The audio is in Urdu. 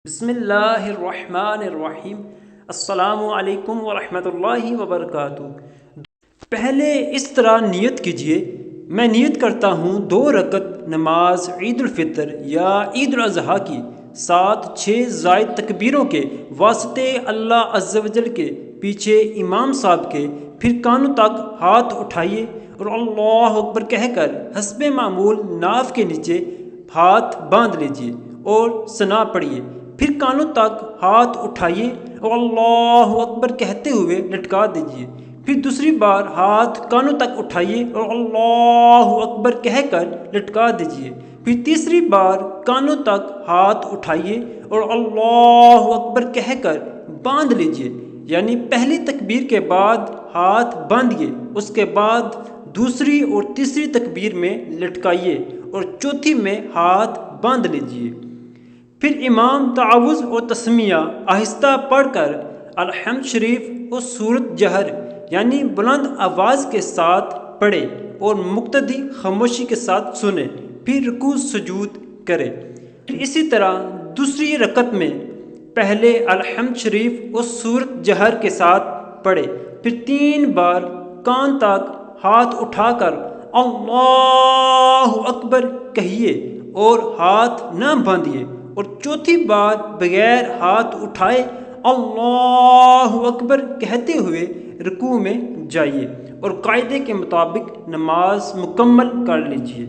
بسم اللہ الرحمن الرحیم۔ السلام علیکم ورحمۃ اللہ وبرکاتہ۔ پہلے اس طرح نیت کیجئے، میں نیت کرتا ہوں 2 رکعت نماز عید الفطر یا عید الاضحیٰ کی 7-6 زائد تکبیروں کے واسطے اللہ عز و جل کے پیچھے امام صاحب کے، پھر کانوں تک ہاتھ اٹھائیے اور اللہ اکبر کہہ کر حسب معمول ناف کے نیچے ہاتھ باندھ لیجئے اور ثنا پڑھیے، پھر کانوں تک ہاتھ اٹھائیے اور اللہ اکبر کہتے ہوئے لٹکا دیجئے، پھر دوسری بار ہاتھ کانوں تک اٹھائیے اور اللہ اکبر کہہ کر لٹکا دیجئے، پھر تیسری بار کانوں تک ہاتھ اٹھائیے اور اللہ اکبر کہہ کر باندھ لیجئے، یعنی پہلی تکبیر کے بعد ہاتھ باندھیے، اس کے بعد دوسری اور تیسری تکبیر میں لٹکائیے اور چوتھی میں ہاتھ باندھ لیجئے۔ پھر امام تعوذ و تسمیہ آہستہ پڑھ کر الحمد شریف و سورت جہر یعنی بلند آواز کے ساتھ پڑھے اور مقتدی خاموشی کے ساتھ سنے، پھر رکوع سجود کرے۔ پھر اسی طرح دوسری رکعت میں پہلے الحمد شریف و سورت جہر کے ساتھ پڑھے، پھر 3 بار کان تک ہاتھ اٹھا کر اللہ اکبر کہیے اور ہاتھ نہ باندھیے، اور چوتھی بار بغیر ہاتھ اٹھائے اللہ اکبر کہتے ہوئے رکوع میں جائیے اور قاعدے کے مطابق نماز مکمل کر لیجیے۔